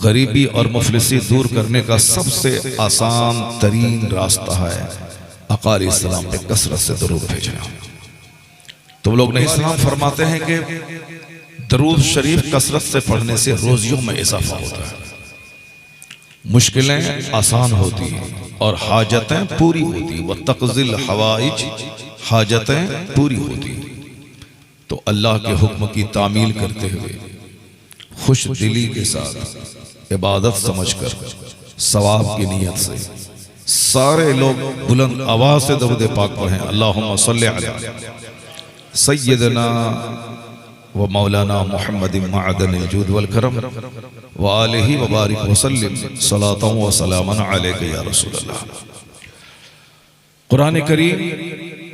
गरीबी और मुफलिसी दूर करने का सबसे आसान तरीन रास्ता है आका अलैहिस्सलाम पे कसरत से दरूद भेजना। तो लोग नहीं सलाम फरमाते हैं कि दरूद शरीफ कसरत से पढ़ने से रोजियों में इजाफा होता है, मुश्किलें आसान होती हैं और हाजतें पूरी होती, व तक़ज़िल हवाइज, हाजतें पूरी होती। तो अल्लाह के हुक्म की तामील करते हुए खुश दिली के साथ इबादत समझकर सवाब की नीयत से सारे लोग बुलंद आवाज से दरूद पाक पढ़ें। अल्लाहुम्मा सल्लि अला सय्यदना व मौलाना मुहम्मद मअदनिल जूद वल करम व आलिहि व बारिक व सल्लिम सलातन व सलामन अलैका या रसूल अल्लाह। कुरान करीम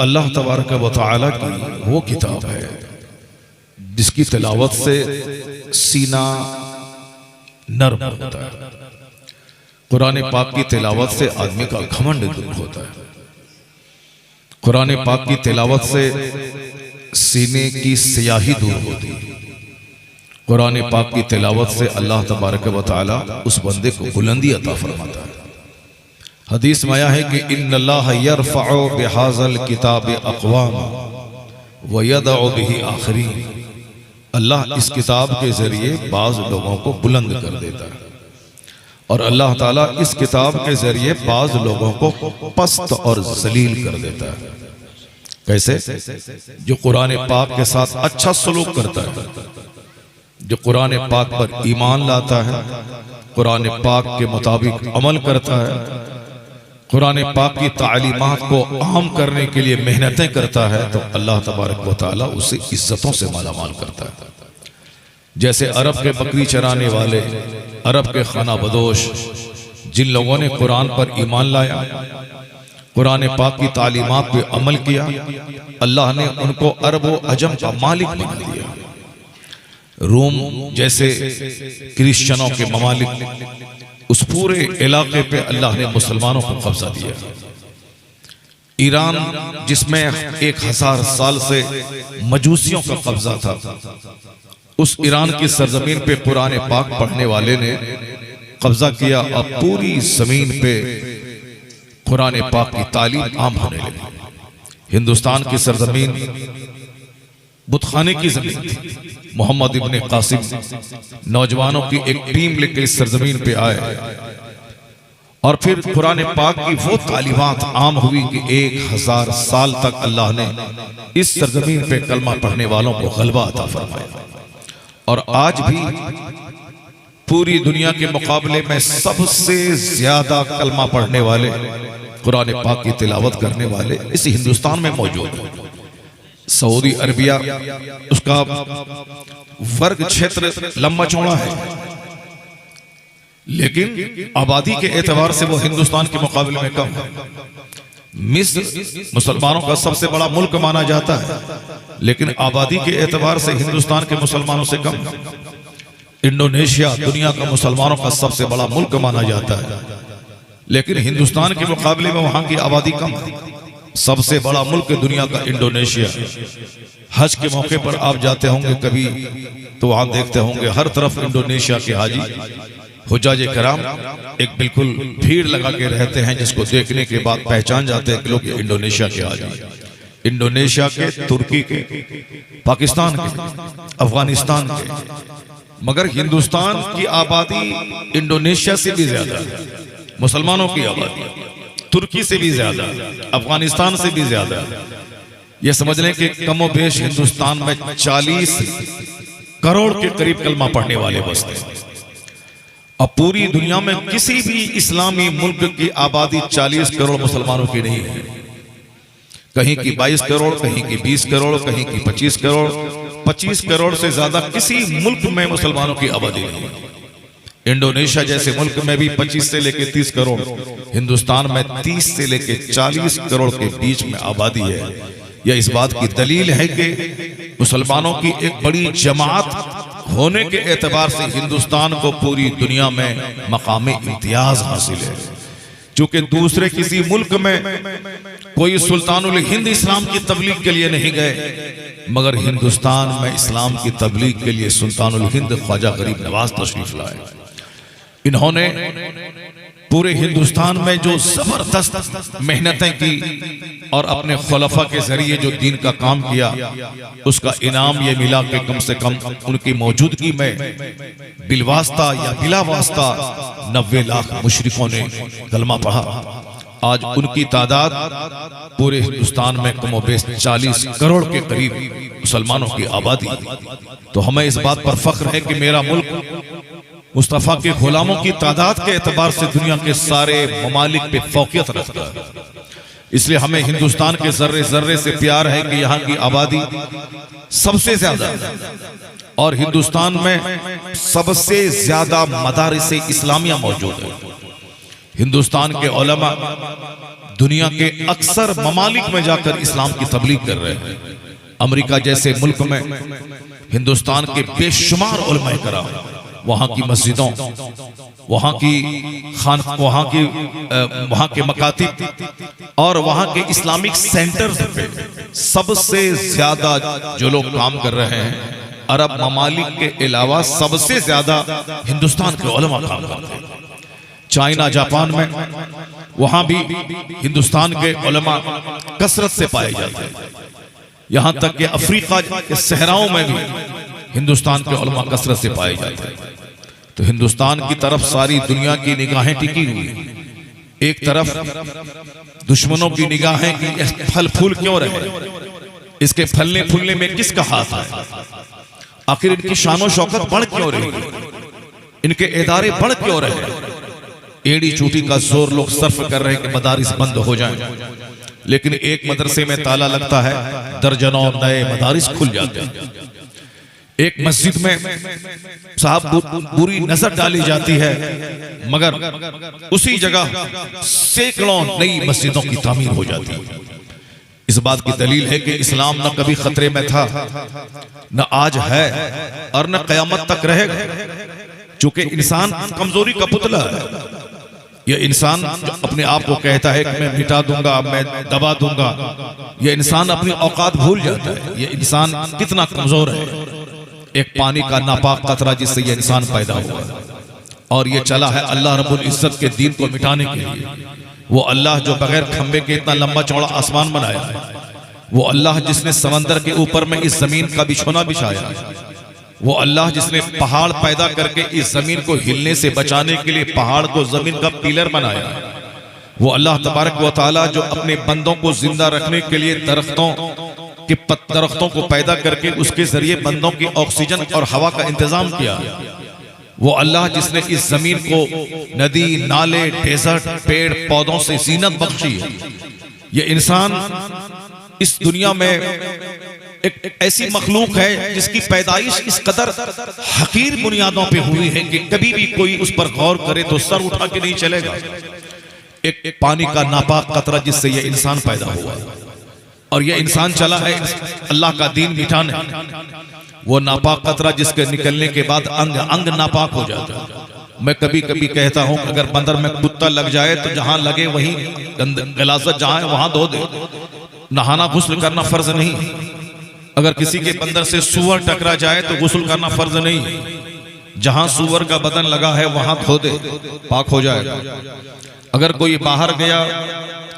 अल्लाह तबारक व तआला की वो किताब है जिसकी तिलावत से सीना नर्म होता है। कुरान पाक की तिलावत से आदमी का घमंड दूर होता है। कुरान पाक की तिलावत से सीने की स्याही दूर होती है। कुरान पाक की तिलावत से अल्लाह तबारक व तआला उस बंदे को बुलंदी अता फरमाता है। हदीस में आया है कि इन्नल्लाह यरफ़अु बिहाज़ल किताब अक़वाम व यदअु बिही आख़रीन। अल्लाह इस किताब के जरिए बाज लोगों को बुलंद कर देता है और अल्लाह ताला इस किताब के जरिए बाज लोगों को पस्त और जलील कर देता है। कैसे? जो कुरान पाक के साथ अच्छा सलूक करता है, जो कुरान पाक पर ईमान लाता है, कुरान पाक के मुताबिक अमल करता है, कुरान पाक की तालीमात को आम करने के लिए मेहनतें करता है, तो अल्लाह तबारक व तआला उसे इज्जतों से मालामाल करता है। जैसे अरब के बकरी चराने वाले, अरब के खाना बदोश, जिन लोगों ने कुरान पर ईमान लाया, कुरान पाक की तालीमात पे अमल किया, अल्लाह ने उनको अरब व अजम का मालिक बना दिया। रोम जैसे क्रिश्चियनों के ममालिक, उस पूरे इलाके पे अल्लाह ने मुसलमानों को कब्जा दिया। ईरान जिसमें 1000 साल से मजूसियों का कब्जा था, उस ईरान की सरजमीन पे कुरान पाक पढ़ने वाले ने कब्जा किया और पूरी जमीन पे कुरान पाक की तालीम आम होने लगी। हिंदुस्तान की सरजमीन बुतखाने की जमीन थी। मोहम्मद इब्ने कासिम नौजवानों की एक टीम लेकर इस सरजमीन पे आए और फिर कुरान पाक की वो तालीमात आम हुई कि 1000 साल तक अल्लाह ने इस सरजमीन पे कलमा पढ़ने वालों को गलबा अता फरमाया। और आज भी पूरी दुनिया के मुकाबले में सबसे ज्यादा कलमा पढ़ने वाले, कुरान पाक की तिलावत करने वाले इस हिंदुस्तान में मौजूद है। सऊदी अरबिया, उसका वर्ग क्षेत्र लंबा चौड़ा है, लेकिन आबादी के एतबार से वो हिंदुस्तान के मुकाबले में कम है। मिस्र मुसलमानों का सबसे बड़ा मुल्क माना जाता है, लेकिन आबादी के एतबार से हिंदुस्तान के मुसलमानों से कम है। इंडोनेशिया दुनिया का मुसलमानों का सबसे बड़ा मुल्क माना जाता है, लेकिन हिंदुस्तान के मुकाबले में वहां की आबादी कम है। सबसे बड़ा मुल्क दुनिया का इंडोनेशिया। हज के मौके पर आप जाते होंगे कभी, तो वहां देखते होंगे हर तरफ इंडोनेशिया के हाजी हुज्जाज कराम एक बिल्कुल भीड़ लगा के रहते हैं, जिसको देखने के बाद पहचान जाते हैं कि लोग इंडोनेशिया के हाजी। इंडोनेशिया के, तुर्की के, पाकिस्तान के, अफगानिस्तान के, मगर हिंदुस्तान की आबादी इंडोनेशिया से भी ज्यादा है। मुसलमानों की आबादी तुर्की से भी ज्यादा, अफगानिस्तान से भी ज्यादा। यह समझ लें कि कमो बेश हिंदुस्तान में 40 करोड़ के करीब कलमा पढ़ने वाले बसते हैं। और पूरी दुनिया में किसी भी इस्लामी मुल्क की आबादी 40 करोड़ मुसलमानों की नहीं है। कहीं की 22 करोड़, कहीं की 20 करोड़, कहीं की 25 करोड़। 25 करोड़ से ज्यादा किसी मुल्क में मुसलमानों की आबादी नहीं है। इंडोनेशिया जैसे मुल्क में भी 25 से लेकर 30 करोड़, हिंदुस्तान में 30 से लेकर 40 करोड़ के बीच में आबादी है। यह इस बात की दलील है कि मुसलमानों की एक बड़ी जमात होने के एतबार से हिंदुस्तान को पूरी दुनिया में मकाम इम्तियाज हासिल है। क्योंकि दूसरे किसी मुल्क में कोई सुल्तानुल हिंद इस्लाम की तबलीग के लिए नहीं गए, मगर हिंदुस्तान में इस्लाम की तबलीग के लिए सुल्तानुल हिंद ख्वाजा गरीब नवाज तशरीफ लाए। इन्होंने पूरे हिंदुस्तान में जो जबरदस्त मेहनतें की और अपने खुलफा के जरिए जो दीन का काम किया, उसका इनाम ये मिला कि कम से कम उनकी मौजूदगी में बिलवास्ता या बिला वास्ता 90 लाख मुशरिकों ने कलमा पढ़ा। आज उनकी तादाद पूरे हिंदुस्तान में कमोबेश 40 करोड़ के करीब मुसलमानों की आबादी। तो हमें इस बात पर फख्र है कि मेरा मुल्क मुस्तफ़ा के गुलामों की तादाद के एतबार से दुनिया के सारे ममालिक पे फौकियत रखता है। इसलिए हमें हिंदुस्तान के जर्रे जर्रे से प्यार है कि यहाँ की आबादी सबसे ज्यादा और हिंदुस्तान में सबसे ज्यादा मदारिस इस्लामिया मौजूद है। हिंदुस्तान के उलमा दुनिया के अक्सर ममालिक में जाकर इस्लाम की तबलीग कर रहे हैं। अमेरिका जैसे मुल्क में हिंदुस्तान के बेशुमार उलमा कराम वहाँ की मस्जिदों, वहाँ के मकातिब और वहाँ के इस्लामिक सेंटर्स पे सबसे ज्यादा जो लोग काम कर रहे हैं, अरब ममालिक के अलावा सबसे ज्यादा हिंदुस्तान के उलमा काम करते हैं। चाइना, जापान में वहाँ भी हिंदुस्तान के उलमा कसरत से पाए जाते हैं। यहाँ तक कि अफ्रीका के सहराओं में भी हिंदुस्तान के उलमा कसरत से पाए जाते हैं। तो हिंदुस्तान की तरफ सारी दुनिया की निगाहें टिकी हुई। एक तरफ दुश्मनों की निगाहें कि फल फूल क्यों रहे, इसके फलने फूलने में किसका हाथ है, आखिर इनकी शानो शौकत बढ़ क्यों रही, इनके इदारे बढ़ क्यों रहे। एड़ी चूटी का जोर लोग सर्फ कर रहे हैं कि मदारिस बंद हो जाएं, लेकिन एक मदरसे में ताला लगता है, दर्जनों नए मदारिस खुल जाते हैं। एक मस्जिद में साहब बुरी नजर डाली जाती है, मगर उसी जगह सैकड़ों नई मस्जिदों की तामीर हो जाती है। इस बात की दलील है कि इस्लाम न कभी खतरे में था, न आज है और न कयामत तक रहेगा। चूंकि इंसान कमजोरी का पुतला है। यह इंसान जो अपने आप को कहता है कि मैं मिटा दूंगा, मैं दबा दूंगा, यह इंसान अपनी औकात भूल जाता है। यह इंसान कितना कमजोर है। एक पानी का नापाक कतरा जिससे यह इंसान पैदा हुआ और यह चला है अल्लाह रब्बुल इज्जत के दीन को मिटाने के लिए। वो अल्लाह जो बगैर खंबे के इतना लंबा चौड़ा आसमान बनाया है, वो अल्लाह जिसने समंदर के ऊपर में इस जमीन का बिछोना बिछाया है, वो अल्लाह जिसने पहाड़ पैदा करके इस जमीन को हिलने से बचाने के लिए पहाड़ को जमीन का पिलर बनाया है, वो अल्लाह तबारक व तआला जो अपने बंदों को जिंदा रखने के लिए दरख्तों को पैदा करके उसके जरिए बंदों की ऑक्सीजन और हवा का इंतजाम किया। वो अल्लाह जिसने इस जमीन को नदी, नाले, डेजर्ट, पेड़ पौधों से जीनत बख्शी है। ये इंसान इस दुनिया में एक ऐसी मखलूक है जिसकी पैदाइश इस कदर हकीर बुनियादों पे हुई है कि कभी भी कोई उस पर गौर करे तो सर उठा के नहीं चलेगा। एक पानी का नापाक कतरा जिससे यह इंसान पैदा हुआ और यह इंसान चला है अल्लाह का दीन मिटाने। वो नापाक कतरा जिसके निकलने के बाद अंग अंग नापाक हो जाता है। मैं कभी कभी कहता हूं अगर बंदर में कुत्ता लग जाए तो जहां लगे वहीं गलाजत जहां है वहां धो दे। नहाना गुस्ल करना फर्ज नहीं। अगर किसी के बंदर से सूअर टकरा जाए तो गुस्ल करना फर्ज नहीं। जहां सूअर का बदन लगा है वहां धो दे, पाक हो जाएगा। अगर कोई बाहर गया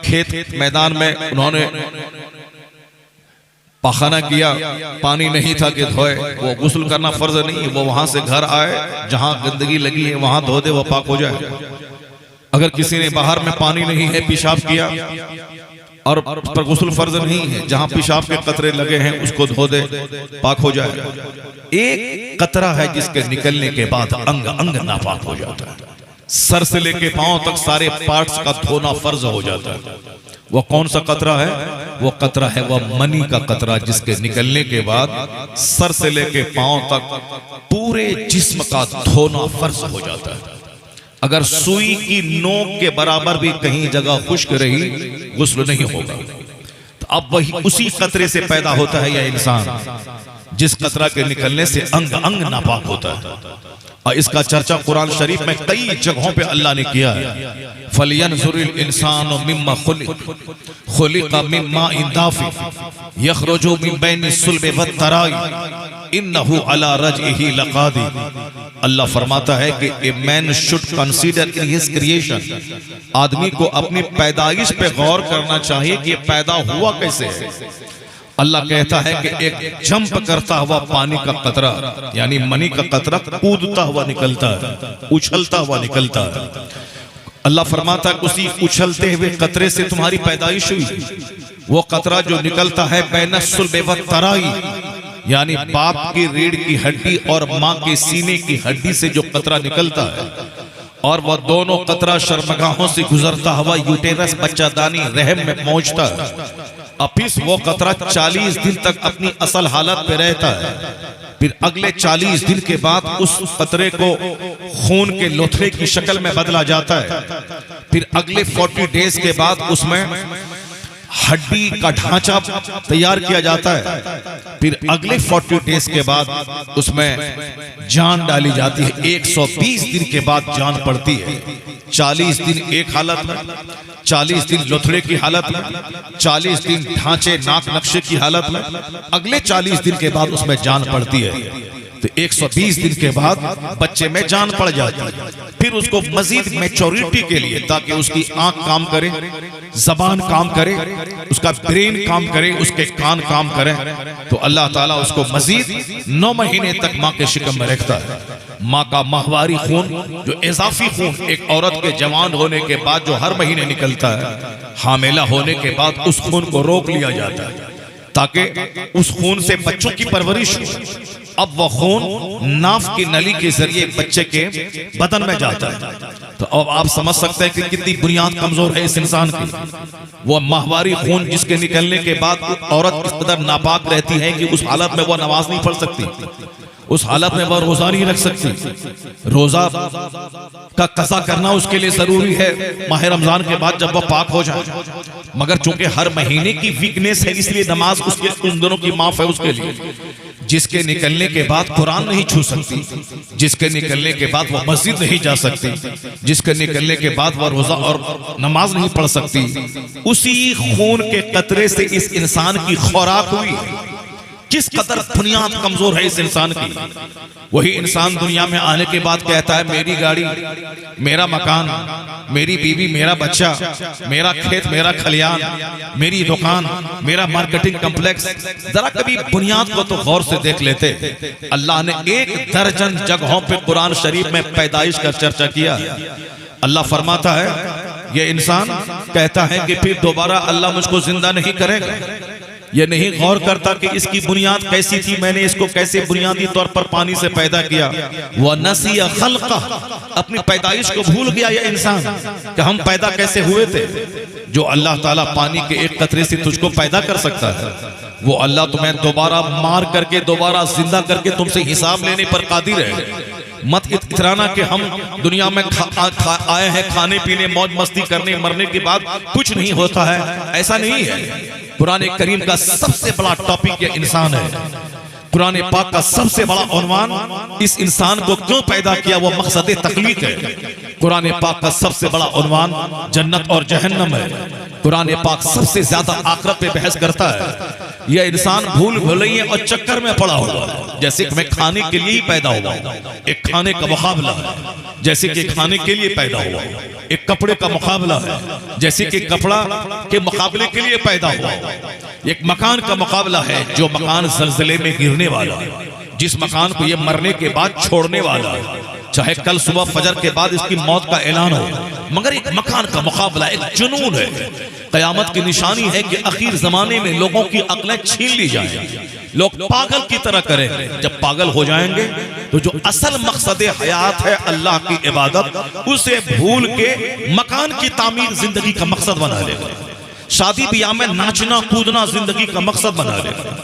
खेत मैदान में, उन्होंने पाखाना किया, पानी नहीं था कि धोए, वो गुस्ल करना फर्ज नहीं। वो वहां से घर आए, जहां गंदगी लगी है वहां धो दे, वो पाक हो जाए। अगर किसी ने बाहर में पानी नहीं है पेशाब किया और उस पर गुस्ल फर्ज नहीं है, जहां पेशाब के कतरे लगे हैं उसको धो दे, पाक हो जाए। एक कतरा है जिसके निकलने के बाद अंग अंग नापाक हो जाता है। सर से लेके पांव तक सारे पार्ट्स का धोना फर्ज हो जाता है। वो कौन सा कतरा है? वो कतरा है वह मनी का कतरा जिसके निकलने के बाद सर से लेके पांव तक पूरे जिस्म का धोना फर्ज हो जाता है। अगर सुई की नोक के बराबर भी कहीं जगह खुश्क रही गुस्ल नहीं होगा। तो अब वही उसी कतरे से पैदा होता है यह इंसान जिस कतरा के निकलने से अंग अंग नापाक होता है। और इसका चर्चा कुरान शरीफ में कई जगहों पे अल्लाह ने किया है। फलियंजुरिल इंसानु मिम्मा खुलिका मिम्मा इंदाफि यखरुजु मिन बैनि सुल्बि वत तराई इन्नहु अला रजइही लकादिर। अल्लाह फरमाता है कि a man should consider in his creation, आदमी को अपनी पैदाइश पे गौर करना चाहिए कि पैदा हुआ कैसे है। अल्लाह कहता है कि एक जंप करता हुआ पानी का कतरा यानी मनी का कतरा कूदता हुआ निकलता है, उछलता हुआ निकलता है। अल्लाह फरमाता है उसी उछलते हुए कतरे से तुम्हारी पैदाइश हुई। वो कतरा जो निकलता है बैन सुल्ब व तराई, यानी बाप की रीढ़ की हड्डी और माँ के सीने की हड्डी से जो कतरा निकलता है, और वह दोनों कतरा शर्मगाहों से गुजरता हुआ यूटेरस बच्चादानी रहम में पहुंचता है। अब फिर वो कतरा 40 दिन तक अपनी असल हालत पे रहता है। फिर अगले 40 दिन के बाद उस कतरे को खून के लोथड़े की शक्ल में बदला जाता है। फिर अगले 40 डेज के बाद उसमें हड्डी का ढांचा तैयार किया जाता है। फिर अगले 40 डेज के बाद उसमें जान डाली जाती है। 120 दिन के बाद जान पड़ती है। 40 दिन एक हालत में, 40 दिन लोथड़े की हालत में, 40 दिन ढांचे नाक नक्शे की हालत में, अगले 40 दिन के बाद उसमें जान पड़ती है। तो 120 दिन के बाद बच्चे में जान पड़ जाती है। फिर उसको मजीद मैच्योरिटी के लिए, ताकि उसकी आंख काम करे, जबान काम करे, उसका ब्रेन काम करे, उसके कान काम करें, तो अल्लाह ताला उसको मजीद 9 महीने तक माँ के शिकम में रखता है। माँ का माहवारी खून, जो इजाफी खून एक औरत के जवान होने के बाद जो हर महीने निकलता है, हामिला होने के बाद उस खून को रोक लिया जाता है ताकि उस खून से बच्चों की परवरिश हो। अब वह खून नाफ की नली के जरिए बच्चे के बदन में जाता है। तो अब आप समझ सकते हैं कि कितनी बुनियाद कमजोर है इस इंसान की। वह माहवारी खून जिसके निकलने के बाद औरत इस कदर नापाक रहती है कि उस हालत में वह नमाज नहीं पढ़ सकती, उस हालत में वह रोजा नहीं रख सकती। रोजा का कज़ा करना उसके लिए जरूरी है माह रमजान के बाद जब वह पाक हो जाए। मगर चूंकि हर महीने की वीकनेस है, इसलिए नमाज उसके उन दोनों की माफ है उसके लिए। जिसके निकलने के बाद कुरान नहीं छू सकती, जिसके निकलने के बाद वह मस्जिद नहीं जा सकती, जिसके निकलने के बाद वह रोजा और नमाज नहीं पढ़ सकती, उसी खून के कतरे से इस इंसान की खुराक हुई। किस कदर बुनियाद कमजोर है इस इंसान की। वही इंसान दुनिया में आने के बाद कहता है मेरी गाड़ी, मेरा मकान, मेरी बीवी, मेरा बच्चा, मेरा खेत, मेरा खलियान, मेरी दुकान, मेरा मार्केटिंग कॉम्प्लेक्स। जरा कभी बुनियाद को तो गौर से देख लेते। अल्लाह ने 1 दर्जन जगहों पे कुरान शरीफ में पैदाइश का चर्चा किया। अल्लाह फरमाता है, ये इंसान कहता है कि फिर दोबारा अल्लाह मुझको जिंदा नहीं करेगा। ये नहीं गौर करता कि इसकी बुनियाद कैसी थी, मैंने इसको कैसे बुनियादी तौर पर पानी से पैदा किया। वह नसिया खल्क़ा, अपनी पैदाइश को भूल गया ये इंसान कि हम पैदा कैसे हुए थे। जो अल्लाह ताला पानी के एक कतरे से तुझको पैदा कर सकता है, वो अल्लाह तुम्हें दोबारा मार करके, दोबारा जिंदा करके तुमसे हिसाब लेने पर कादिर है। मत इतराना कि हम दुनिया में आए हैं खाने पीने मौज मस्ती करने, मरने के बाद कुछ नहीं होता है, ऐसा नहीं है। कुरान करीम का सबसे बड़ा टॉपिक ये इंसान है। कुरान पाक का सबसे बड़ा उन्वान इस इंसान को क्यों पैदा किया, वो मकसद तख्लीक है। कुरान पाक का सबसे बड़ा उन्वान जन्नत और जहन्नम है। कुरान पाक सबसे ज्यादा आखिरत पे बहस करता है। यह इंसान भूल भुलैया और चक्कर में पड़ा हुआ है। जैसे कि मैं खाने के लिए ही पैदा हुआ, एक खाने का मुकाबला है, जैसे कि खाने के लिए पैदा हुआ। एक कपड़े का मुकाबला है, जैसे कि कपड़ा के मुकाबले के लिए पैदा हुआ। एक मकान का मुकाबला है, जो मकान ज़लज़ले में गिरने वाला है, जिस मकान को ये मरने के बाद छोड़ने वाला है, चाहे कल सुबह फजर के बाद इसकी मौत का ऐलान हो। मगर एक मकान का मुकाबला, एक जुनून है। कयामत की निशानी है कि आखिर जमाने में लोगों की अक्लें छीन ली जाएंगी, लोग पागल की तरह करेंगे। जब पागल हो जाएंगे तो जो असल मकसद हयात है अल्लाह की इबादत, उसे भूल के मकान की तामीर जिंदगी का मकसद बना लेगा। शादी ब्याह में नाचना कूदना जिंदगी का मकसद बना लेगा।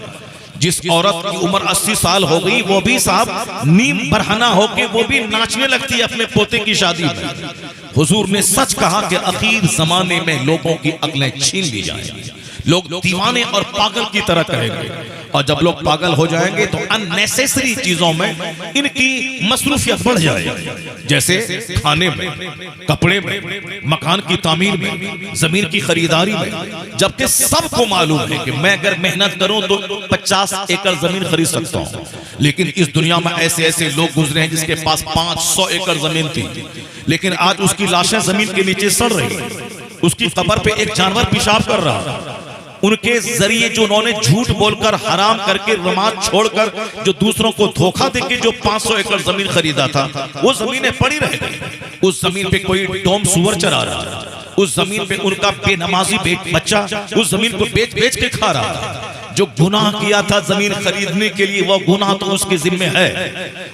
जिस औरत की उम्र 80 साल हो गई, वो भी साहब नीम बरहना होके वो भी नाचने लगती है अपने पोते की शादी में। हुजूर ने सच कहा कि आखिर जमाने में लोगों की अक्लें छीन ली जाएंगी, लोग दीवाने और पागल की तरह करेंगे। और जब लोग पागल हो जाएंगे तो अननेसेसरी चीजों में इनकी मसरूफियत बढ़ जाएगी, जैसे खाने में, कपड़े में, मकान की तामीर में, जमीन की खरीदारी में। जबकि सबको मालूम है कि मैं अगर मेहनत करूं तो 50 एकड़ जमीन खरीद सकता हूं, लेकिन इस दुनिया में ऐसे ऐसे लोग गुजरे हैं जिसके पास 500 एकड़ जमीन थी, लेकिन आज उसकी लाशें जमीन के नीचे सड़ रही, उसकी कब्र पे एक जानवर पेशाब कर रहा। उनके जरिए जो उन्होंने झूठ बोलकर, हराम करके, नमाज छोड़कर, जो दूसरों को धोखा देके जो 500 एकड़ जमीन खरीदा था, वो जमीनें पड़ी रह गई। उस जमीन पे कोई डोम सुअर चरा रहा, उस जमीन पे उनका बेनमाजी बच्चा उस जमीन को बेच बेच के खा रहा। जो गुनाह किया था जमीन खरीदने के लिए, वो गुनाह तो उसके जिम्मे है।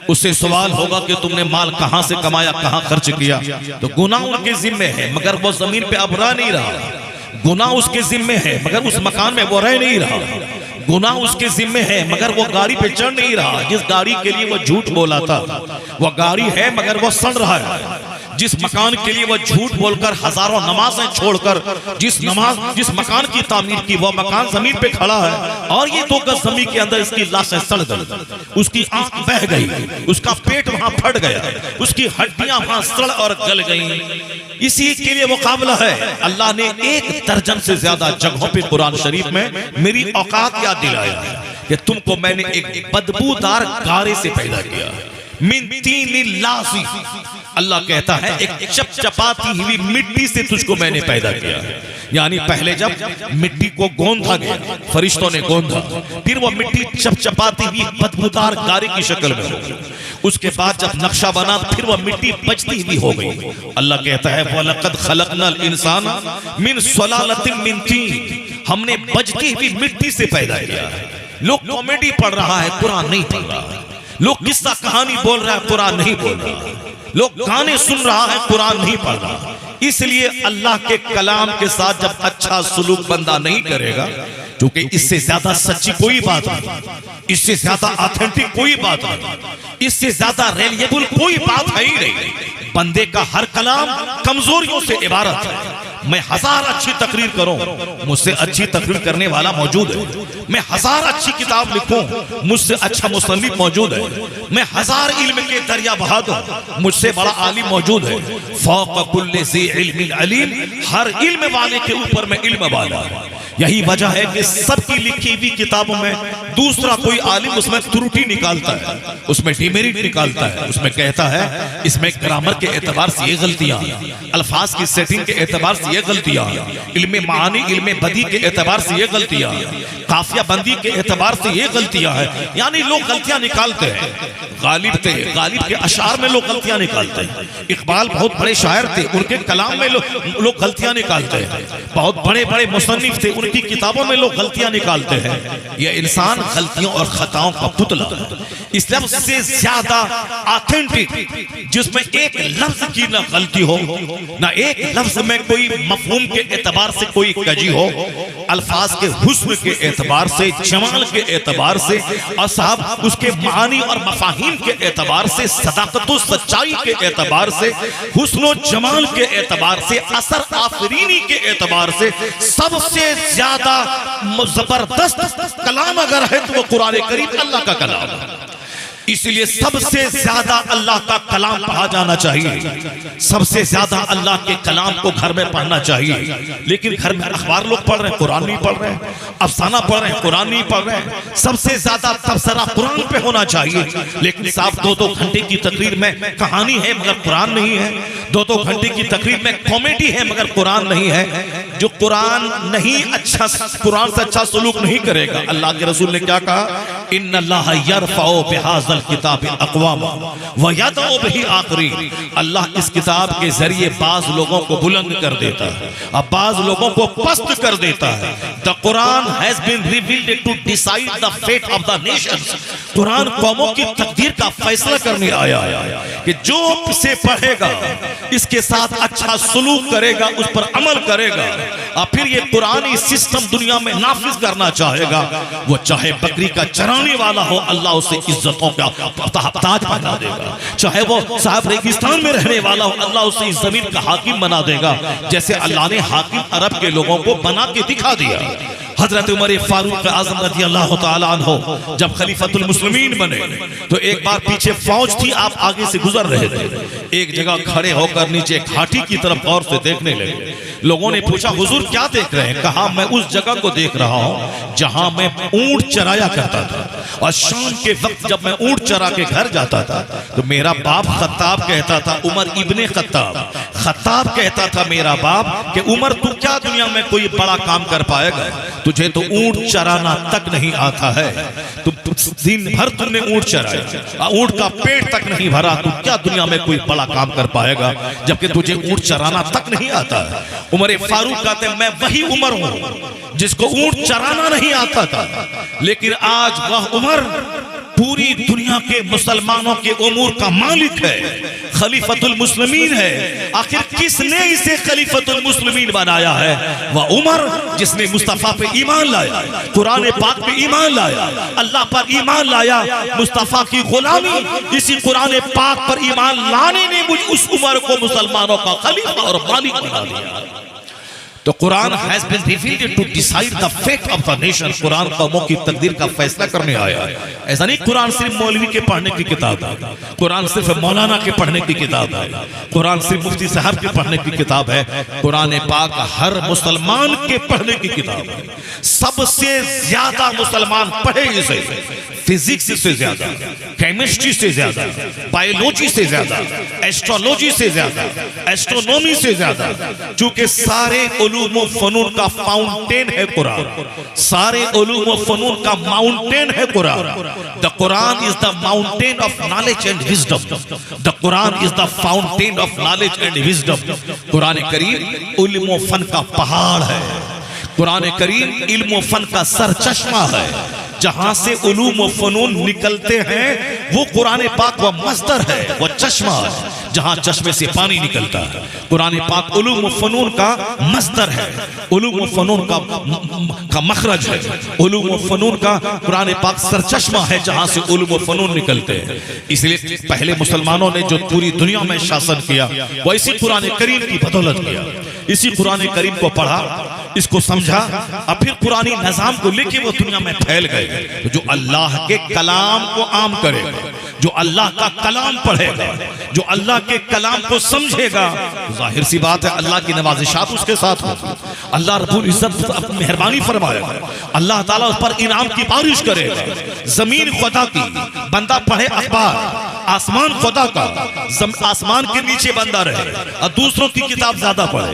उससे सवाल होगा कि तुमने माल कहां से कमाया, कहां खर्च किया, तो गुनाह उनके जिम्मे है, मगर वो जमीन पे अब रह नहीं रहा। गुनाह उसके जिम्मे है, मगर उस मकान में वो रह नहीं रहा। गुनाह उसके जिम्मे है, मगर वो गाड़ी पे चढ़ नहीं रहा। जिस गाड़ी के लिए वो झूठ बोला था, वो गाड़ी है मगर वो सड़ रहा है। जिस मकान के लिए वो झूठ बोलकर, हजारों नमाजें छोड़कर, जिस मकान की तामीर की, वो मकान जमीन पे खड़ा है और ये 2 गज जमीन के अंदर इसकी लाशें सड़ गई, उसकी आंख बह गई, उसका पेट वहां फट गया, उसकी हड्डियां वहां सड़ और गल गई। इसी के लिए मुकाबला है। अल्लाह ने 1 दर्जन से ज्यादा जगहों पे कुरान शरीफ में मेरी औकात याद दिलाया है कि तुमको मैंने एक बदबूदार गारे से पैदा किया, मिन तीन लाज़ी। अल्लाह कहता है एक चपचपाती हुई मिट्टी से तुझको मैंने पैदा किया। यानी पहले जब मिट्टी को गोंधा गया, फरिश्तों ने गोंधा, फिर वो मिट्टी चपचपाती हुई बदबूदार गारे की शक्ल में हो गई। उसके बाद जब नक्शा बना, फिर वो मिट्टी बचती हुई हो गई। अल्लाह कहता है वलक़द खलक़नल इंसाना मिन सलालतिन मिन तीन, हमने बचती हुई मिट्टी से पैदा किया। लोग कॉमेडी पढ़ रहा है, कुरान नहीं पढ़ रहा। लोग किस्सा कहानी बोल रहा है, कुरान नहीं बोल रहा। लोग गाने सुन रहा है, कुरान नहीं पढ़ रहा। इसलिए अल्लाह के कलाम के साथ जब अच्छा सुलूक बंदा नहीं करेगा, क्योंकि इससे ज्यादा सच्ची कोई बात नहीं, इससे ज्यादा ऑथेंटिक कोई बात नहीं, इससे ज्यादा रिलायबल कोई बात है ही नहीं। बंदे का हर कलाम कमजोरियों से इबारत है। मैं 1000 अच्छी तकरीर करूं, मुझसे अच्छी तकरीर करने वाला मौजूद है। मैं 1000 अच्छी किताब लिखूं, मुझसे अच्छा मुसन्निफ मौजूद है। मैं 1000 इल्म के दरिया बहा दूं, मुझसे बड़ा आलिम मौजूद है। फौक़ कुल्लि ज़ी इल्मिन अलीम, हर इल्म वाले के ऊपर मैं इल्म वाला हूं। यही वजह है कि सबकी लिखी हुई किताबों में दूसरा कोई आलिम उसमें त्रुटि निकालता है, उसमें डिमेरिट निकालता है, उसमें कहता है इसमें ग्रामर के एतबार से ये गलतियां, अल्फाज की सेटिंग के एतबार से ये गलतियां, इल्मे मानी, इल्मे बदी के एतबार से ये गलतियां, काफिया बंदी के एतबार से ये गलतियां हैं। यानी लोग गलतियां निकालते हैं। गालिब के अशार में लोग गलतियां निकालते हैं। इकबाल बहुत बड़े शायर थे, उनके कलाम में लोग गलतियां निकालते हैं। बहुत बड़े बड़े मुसन्निफ थे, उनकी किताबों में लोग गलतियां निकालते हैं। यह इंसान गलतियों और खताओं का पुतला है। इस्लाम से ज्यादा ऑथेंटिक, जिसमें एक लफ्ज की ना गलती हो, ना एक लफ्ज में कोई मफहूम के एतबार से कोई कजी हो, अल्फाज के हुस्न के एतबार से, जमाल के एतबार से, और साहब उसके मानी और मफाहिम के एतबार से, सदाकत और सच्चाई के एतबार से, हुस्न और जमाल के एतबार से, असर आफरीनी के एतबार से, सबसे ज्यादा जबरदस्त कलाम अगर है तो वो कुरान करीम अल्लाह का कलाम है। इसलिए सबसे ज्यादा अल्लाह का कलाम पढ़ा जाना चाहिए। सबसे ज्यादा अल्लाह के कलाम को घर में पढ़ना चाहिए। लेकिन घर में अखबार लोग पढ़ रहे हैं, कुरान नहीं पढ़ रहे हैं, अफसाना पढ़ रहे हैं, कुरान नहीं पढ़ रहे हैं। सबसे ज्यादा तबसरा कुरान पे होना चाहिए। लेकिन साहब 2-2 घंटे की तकरीर में कहानी है मगर कुरान नहीं है, 2-2 घंटे की तकरीर में कॉमेडी है मगर कुरान नहीं है। जो कुरान नहीं अच्छा, कुरान से अच्छा सलूक नहीं करेगा। अल्लाह के रसूल ने क्या कहा, इन्नल्लाह यरफउ बिहाज़ल किताब अक़वाम व यदउ बिही आखरीन। अल्लाह इस किताब के जरिए बाज लोगों को बुलंद कर देता है और बाज लोगों को पस्त कर देता है। The Quran has been revealed to decide the fate of the nations. Quran कौमों की तकदीर का फैसला करने आया है कि जो इसे पढ़ेगा, इसके साथ अच्छा सलूक करेगा, उस पर अमल करेगा और फिर ये कुरानी सिस्टम दुनिया में नाफिज करना चाहेगा, वो चाहे बकरी का चराने वाला हो, अल्लाह उसे इज्जतों का ताज बना देगा। चाहे वो साहब रेगिस्तान में रहने वाला हो, अल्लाह उसे इस जमीन का हाकिम बना देगा, जैसे अल्लाह ने हाकिम अरब के लोगों को बना के दिखा दिया। हजरत उमर फारूक आजम रज़ी अल्लाह तआला अन्हु जब खलीफतुल मुस्लिमीन बने तो एक बार पीछे फौज थी, आप आगे से गुजर रहे थे, एक जगह खड़े होकर नीचे घाटी की तरफ गौर से देखने लगे। लोगों ने पूछा हुजूर क्या देख रहे हैं? कहा मैं उस जगह को देख रहा हूं जहां मैं ऊंट चराया करता था, और शाम के वक्त जब मैं ऊंट चरा के घर जाता था तो मेरा बाप खत्ताब कहता था, उमर इब्ने खत्ताब कहता था मेरा बाप कि उमर तू क्या दुनिया में कोई बड़ा काम कर पाएगा, तुझे तो ऊंट चराना तक नहीं आता है, तू दिन भर तुमने ऊंट चराया, ऊंट का पेट तक नहीं भरा, तू क्या दुनिया में कोई बड़ा काम कर पाएगा जबकि तुझे ऊंट चराना तक नहीं आता है। उमर फारूक कहते मैं वही उमर हूं जिसको ऊंट चराना नहीं आता था, लेकिन आज वह उमर पूरी दुनिया के मुसलमानों के उमूर का मालिक है, खलीफतुल मुस्लिमीन है। आखिर किसने इसे खलीफतुल मुस्लिमीन बनाया है? वह उमर जिसने मुस्तफा पे ईमान लाया, कुरान पाक पे ईमान लाया, अल्लाह पर ईमान लाया, मुस्तफा की गुलामी, इसी कुरान पाक पर ईमान लाने ने मुझ उस उमर को मुसलमानों का खलीफा और मालिक बना दिया। तो Quran has been revealed to decide the fate of the nation. Quran कौमों की तकदीर का फैसला करने आया है। ऐसा नहीं कुरान सिर्फ मौलवी के पढ़ने की किताब है, कुरान सिर्फ मौलाना के पढ़ने की किताब है, कुरान सिर्फ मुफ्ती साहब के पढ़ने की किताब है। कुरान पाक हर मुसलमान के पढ़ने की किताब है। सबसे ज्यादा मुसलमान पढ़े इसे, फिजिक्स से ज्यादा, केमिस्ट्री से ज्यादा, बायोलॉजी से ज्यादा, एस्ट्रोलॉजी से ज्यादा, एस्ट्रोनॉमी से ज्यादा, चूंकि सारे उलूम व फनून का फाउंटेन है कुरान, सारे उलूम व फनून का माउंटेन है Quran. The Quran is the mountain of knowledge and wisdom, the Quran is the fountain of knowledge and wisdom. Quran करीम उल्म व फन का पहाड़ है, कुरान करीम इल्म व फन का सरचश्मा है, जहां से उलूम व फनून निकलते हैं वो कुरान पाक व मस्दर है, वो चश्मा है जहां चश्मे से पानी निकलता है। कुरान पाक उलूम व फनून का मस्दर है, उलूम व फनून का मखरज है, उलूम व फनून का कुरान पाक सरचश्मा है जहां से उलूम व फनून निकलते हैं। इसलिए पहले मुसलमानों ने जो पूरी दुनिया में शासन किया वो इसी कुरान करीम की बदौलत किया। इसी कुरान करीम को पढ़ा, इसको समझा, और फिर पुरानी निजाम को लेके वो दुनिया में फैल गए। तो जो अल्लाह के कलाम को आम करेगा, जो अल्लाह का कलाम पढ़ेगा, जो अल्लाह के कलाम को समझेगा, जाहिर सी बात है अल्लाह की नवाजिशात उसके साथ होगी, अल्लाह रब्बुल इज्जत मेहरबानी फरमाएगा, अल्लाह ताला उस पर इनाम की बारिश करेगा। जमीन खुदा की, बंदा पढ़े अखबार, आसमान खुदा का, आसमान के नीचे बंदा रहे और दूसरों की किताब ज्यादा पढ़े,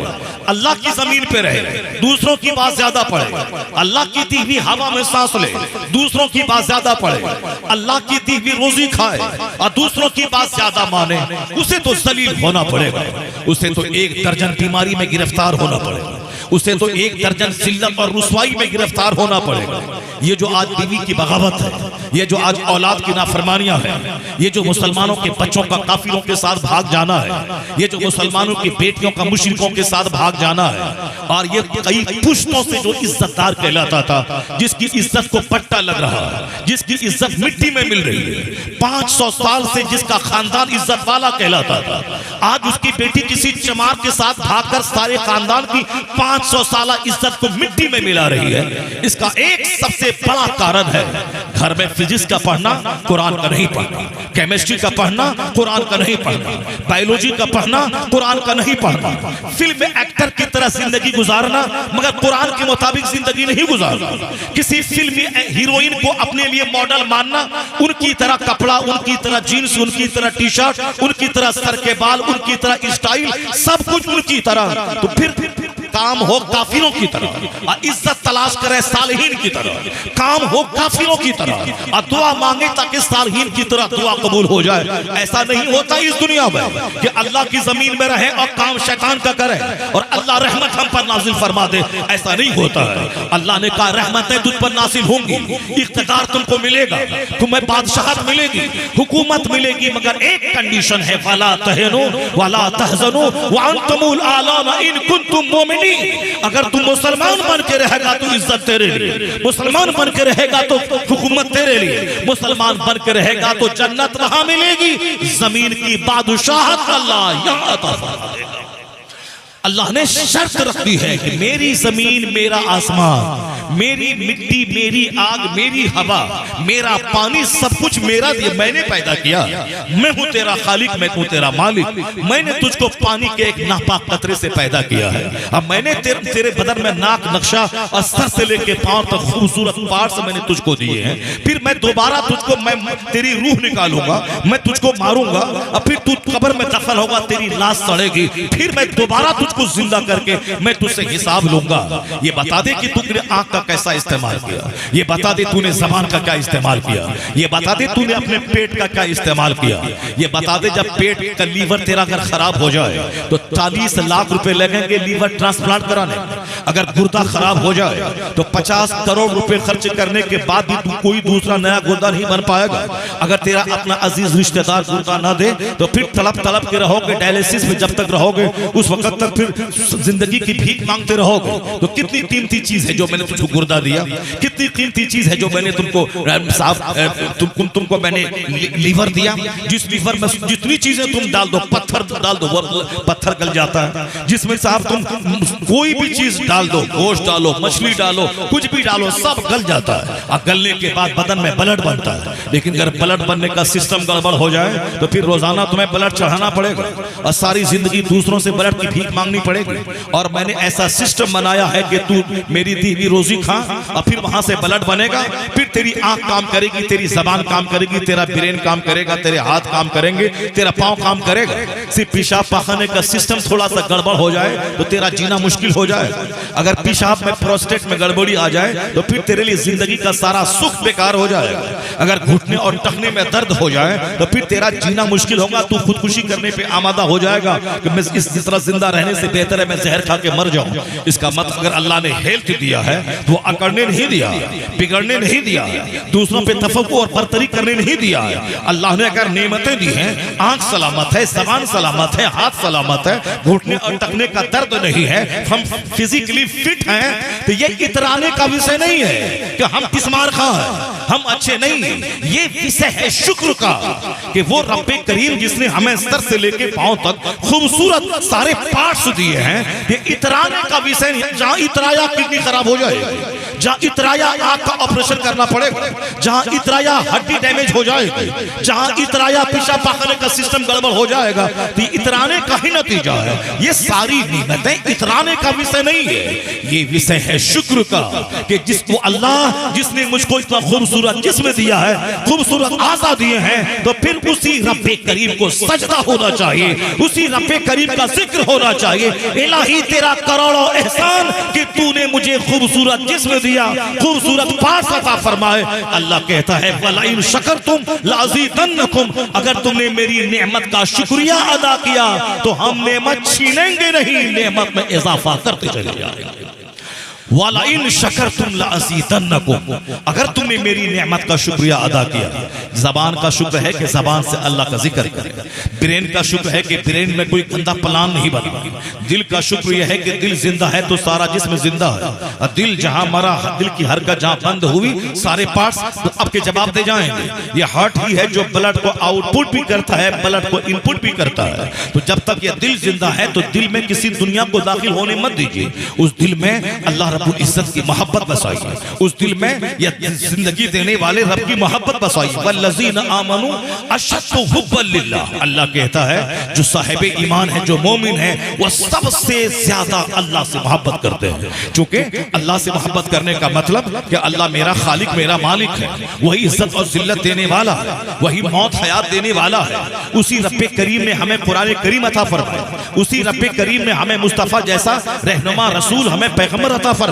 अल्लाह की जमीन पे रहे, दूसरों की बात ज्यादा पढ़े, अल्लाह की दी हुई हवा में सांस ले, दूसरों की बात ज्यादा पढ़े, अल्लाह की दी हुई रोजी खाए और दूसरों की बात ज्यादा माने, उसे तो जलील होना पड़ेगा, उसे तो एक दर्जन बीमारी में गिरफ्तार होना पड़ेगा, उसे तो एक दर्जन जिल्लत और रुसवाई में गिरफ्तार होना पड़ेगा। ये जो आज बीवी की बगावत है, ये जो आज औलाद की नाफरमानियां हैं, ये जो मुसलमानों के बच्चों का काफिरों के साथ भाग जाना है, ये जो मुसलमानों की बेटियों का मुशरिकों के साथ भाग जाना है, और ये कई पुश्तों से जो इज्जतदार कहलाता था, जिसकी इज्जत को पट्टा लग रहा है, जिसकी इज्जत मिट्टी में मिल रही है, 500 साल से जिसका खानदान इज्जत वाला कहलाता था, आज उसकी बेटी किसी चमार के साथ भागकर सारे खानदान की 500 साल इज्जत को मिट्टी में मिला रही है। इसका एक सबसे बड़ा कारण है घर में फिजिक्स का पढ़ना, कुरान का नहीं पढ़ना, केमिस्ट्री का पढ़ना, कुरान का नहीं पढ़ना, बायोलॉजी का पढ़ना, कुरान का नहीं पढ़ना, फिल्म एक्टर की तरह जिंदगी गुजारना मगर कुरान के मुताबिक जिंदगी नहीं गुजारना, किसी फिल्मी हीरोइन को अपने लिए मॉडल मानना, उनकी तरह कपड़ा, उनकी तरह जीन्स, उनकी तरह टी शर्ट, उनकी तरह सर के बाल, उनकी तरह स्टाइल, सब कुछ उनकी तरह, तो फिर काम हो काफिरों की तरह और इज्जत तलाश करे सालिहीन की तरह, काम हो काफिरों की तरह और दुआ मांगे ताकि सालिहीन की तरह दुआ कबूल हो जाए। ऐसा नहीं होता इस दुनिया में कि अल्लाह की जमीन में रहे और काम शैतान का करे और अल्लाह रहमत हम पर नाजिल फरमा दे, ऐसा नहीं होता है। अल्लाह ने कहा रहमतें तुझ पर नाजिल होंगी, इख्तियार तुमको मिलेगा, तुम्हें बादशाहत मिलेगी, हुकूमत मिलेगी, मगर एक कंडीशन है, वला तहनु वला तहजनु व अंतुमुल आलाना इन कुंतुम मुमिनीन। अगर तुम मुसलमान बन के रहेगा तो इज्जत तेरे लिए, मुसलमान बन के रहेगा तो हुकूमत तेरे लिए, मुसलमान बन के रहेगा तो जन्नत वहां मिलेगी, जमीन की बादशाहत अल्लाह यहां अता फरमा देगा। अल्लाह ने शर्त रख दी है कि मेरी जमीन, मेरा आसमान, मेरी मिट्टी, मेरी आग, मेरी हवा, मेरा पानी, सब कुछ मेरा दिया, मैंने पैदा किया। मैं हूं तेरा खालिक, मैं हूं तेरा मालिक। मैंने तुझको पानी के एक नापाक कतरे से पैदा किया है। अब मैंने तेरे बदन में नाक नक्शा और सर से लेके पांव तक खूबसूरत पार्ट्स मैंने तुझको दिए हैं। फिर मैं दोबारा तुझको, मैं तेरी रूह निकालूंगा, मैं तुझको मारूंगा और फिर तू कब्र में दफन होगा, तेरी लाश सड़ेगी, फिर मैं दोबारा को जिंदा करके मैं तुझसे हिसाब लूंगा। ये बता दे कि तूने आंख का कैसा इस्तेमाल किया, ये बता दे तूने जबान का क्या इस्तेमाल किया, ये बता दे तूने अपने पेट का क्या इस्तेमाल किया, ये बता दे जब पेट का लीवर तेरा अगर खराब हो जाए तो 40 लाख रुपए लगेंगे लीवर ट्रांसप्लांट कराने। अगर गुर्दा खराब हो जाए तो 50 करोड़ रुपए खर्च करने के बाद भी तू कोई दूसरा नया गुर्दा नहीं बन पाएगा। अगर तेरा अपना अजीज रिश्तेदार गुर्दा ना दे तो फिर तड़प के रहोगे डायलिसिस में, जब तक रहोगे उस वक्त तक फिर जिंदगी की भीख मांगते रहोगे। तो कितनी कीमती चीज है जो मैंने तुमको गुर्दा दिया, कितनी कीमती चीज है जो मैंने तुमको तुमको मैंने लीवर दिया। जिस लीवर में जितनी चीजें तुम डाल दो, पत्थर डाल दो, वो पत्थर गल जाता है। जिसमें साहब तुम कोई भी चीज डाल दो, गोश्त डालो, मछली डालो, कुछ भी डालो, सब गल जाता है। और गलने के बाद बदन में ब्लड बनता है। लेकिन अगर ब्लड बनने का सिस्टम गड़बड़ हो जाए तो फिर रोजाना तुम्हें ब्लड चढ़ाना पड़ेगा और सारी जिंदगी दूसरों से ब्लड की भीख मांगनी पड़ेगी। और मैंने ऐसा सिस्टम बनाया है कि तू मेरी दी हुई रोजी खा और फिर वहां से ब्लड बनेगा, फिर तेरी आंख काम करेगी, तेरी जबान काम करेगी, तेरा ब्रेन काम करेगा, तेरे हाथ काम करेंगे, तेरा पांव काम करेगा। सिर्फ पेशाब पाखाने का सिस्टम थोड़ा सा गड़बड़ हो जाए तो तेरा जीना मुश्किल हो जाए। अगर पेशाब में, प्रोस्टेट में गड़बड़ी आ जाए तो फिर तेरे लिए जिंदगी का सारा सुख बेकार हो जाएगा। अगर घुटने और टखने में दर्द हो जाए तो फिर तेरा जीना मुश्किल होगा। तू खुदकुशी करने पे आमादा हो जाएगा कि मैं इस तरह जिंदा रहने से बेहतर है मैं जहर खा के मर जाऊं। इसका मतलब अगर अल्लाह ने हेल्थ दिया है तो अकड़ने नहीं दिया, बिगड़ने नहीं दिया, दूसरों पे तफक्कुर और बरतरी करने नहीं दिया है। अल्लाह ने अगर नेमतें दी हैं, आंख सलामत है, जबान सलामत है, हाथ सलामत है, घुटने और टखने का दर्द नहीं है, हम फिजिकली फिट हैं, तो ये इतराने का विषय नहीं है कि हम किस्मार खां हैं, हम अच्छे नहीं। ये विषय है शुक्र का कि वो रब्बे करीम जिसने हमें सर से लेके पांव तक खूबसूरत सारे पार्ट्स दिए हैं। ये इतराने का विषय नहीं। जहां इतराया किडनी खराब हो जाएगी, जहां इतराया आंख का ऑपरेशन करना पड़ेगा, जहां इतराया हड्डी डैमेज हो जाएगी, जहां इतराया पेशाब पाखाने का सिस्टम गड़बड़ हो जाएगा, तो इतराने का ही नतीजा है। ये सारी नियमतें इतराने का विषय नहीं है, ये विषय है शुक्र का कि जिसको अल्लाह जिसने मुझको इतना खूबसूरत जिस्म दिया है, खूबसूरत आज़ा दिए हैं, तो फिर उसी रब्बे करीम को सजदा होना चाहिए, उसी रब्बे करीम का जिक्र होना चाहिए। इलाही तेरा करोड़ों एहसान कि तूने मुझे खूबसूरत जिस्म दिया, खूबसूरत पास अता फरमाए। अल्लाह कहता है वलाइन शकरतुम लाज़ीदन्नकुम, अगर तुमने मेरी नेमत का शुक्रिया अदा किया तो हम नेमत छीनेंगे नहीं, नेमत में इजाफा करते चले जाएंगे। वालाइन शकरतुम लाज़ीदन्नकुम, अगर तुमने मेरी नेमत का शुक्रिया अदा किया। जबान का शुक्र है कि जबान से अल्लाह का जिक्र करें, ब्रेन का शुक्र है कि ब्रेन में कोई गंदा प्लान नहीं बना, दिल का शुक्र यह है कि दिल जिंदा है तो सारा जिस्म जिंदा है, और दिल जहां मरा, दिल की हरकत जहां बंद हुई, सारे पार्ट्स तो आपके जवाब दे जाएंगे। ये हार्ट ही है जो ब्लड को आउटपुट भी करता है, ब्लड को इनपुट भी करता है। तो जब तक ये दिल जिंदा है तो दिल में किसी दुनिया को दाखिल होने मत दीजिए। उस दिल में अल्लाह रब्बुल इज्जत की मोहब्बत बसाइए, उस दिल में यह जिंदगी देने वाले रब की मोहब्बत बसाइए। वल्लज़ीना आमनू अशद्दु हुब्बन लिल्लाह, अल्लाह कहता है जो साहिब ईमान है, जो मोमिन है, वह सबसे ज्यादा अल्लाह से मोहब्बत करते हैं। क्योंकि अल्लाह से मोहब्बत करने का मतलब कि अल्लाह मेरा खालिक, मेरा मालिक है, वही इज्जत और जिल्लत देने वाला है, वही मौत हयात देने वाला है। उसी रब्बे करीम ने हमें कुरान करीम अता फरमाया, उसी रब्बे करीम ने हमें मुस्तफा जैसा रहनुमा रसूल, हमें पैगंबर अता फरमाया,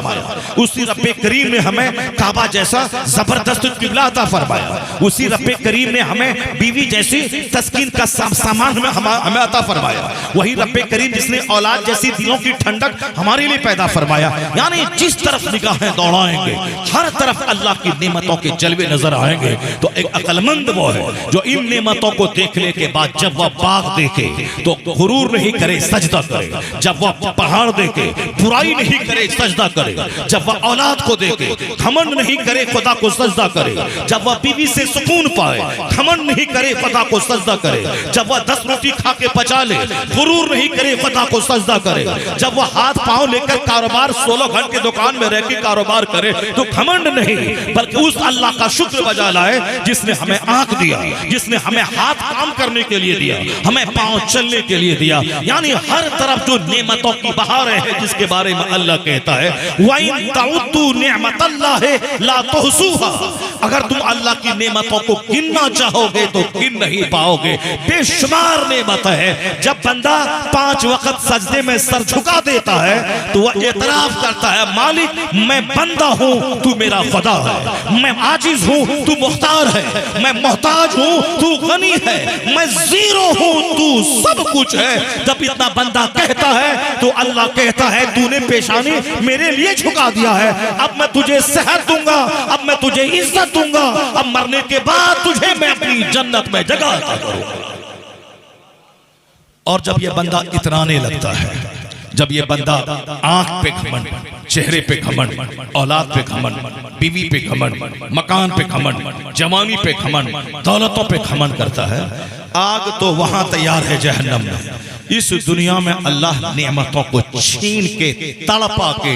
उसी रब्बे करीम ने हमें काबा जैसा जबरदस्त किबला अता फरमाया, उसी रब्बे करीम ने हमें बीवी जैसी तस्कीन का सामान हमें अता फरमाया, वही रब्बे करीम जिसने औलाद जैसी दिलों की ठंडक हमारे लिए पैदा फरमाया। यानी जिस तरफ निगाहें दौड़ाएंगे हर तरफ अल्लाह की नेमतों के जलवे नजर आएंगे। तो एक अक्लमंद वो है जो इन नेमतों को देखने के बाद जब वह बाग देखे तो गुरूर नहीं करे, सजदा करे, जब वह पहाड़ देखे बुराई नहीं करे, सजदा करे, जब वह औलाद को देखे घमंड नहीं करे, खुदा को सजदा करे, जब वह बीवी से सुकून पाए घमंड नहीं करे, खुदा को सजदा करे, जब वह 10 रोटी खा के पचा ले गुरूर नहीं करे, खुदा को सजदा करे, जब वह हाथ पांव लेकर कारोबार 16 घंटे दुकान में रह के कारोबार करे तो घमंड नहीं बल्कि उस अल्लाह का शुक्र बजा लाए जिसने हमें आंख दिया, जिसने हमें हाथ काम करने के लिए दिया, हमें पांव चलने के लिए दिया। यानी हर तरफ जो नेमतों की बहारें हैं जिसके बारे में अल्लाह कहता है वइन तउद्दू निअमतल्लाहि ला तुहसूहा, अगर तुम अल्लाह की नेमतों को गिनना चाहोगे तो गिन नहीं पाओगे, बेशुमार नेमत है। जब बंदा 5 वक्त सजदे में सर झुका देता है तो वह एतराफ करता है मालिक मैं बंदा हूं तू मेरा खुदा है, मैं आजिज हूं तू मुख्तार है, मैं मोहताज हूं तू गनी है, मैं जीरो हूं तू सब कुछ है। जब इतना बंदा कहता है तो अल्लाह कहता है तूने पेशानी मेरे लिए झुका दिया है, अब मैं तुझे सेहत दूंगा, अब मैं तुझे इज्जत दूंगा, अब मरने के बाद तुझे मैं अपनी जन्नत में जगह अता करूंगा। और जब यह बंदा इतराने लगता है, जब ये बंदा आंख पे घमंड, चेहरे पे घमंड, औलाद पे घमंड, बीवी पे घमंड, मकान पे घमंड, जवानी पे घमंड, दौलतों पे घमंड करता है, आग तो वहां तैयार है जहन्नम में। इस दुनिया में अल्लाह नेमतों को छीन के तड़पा के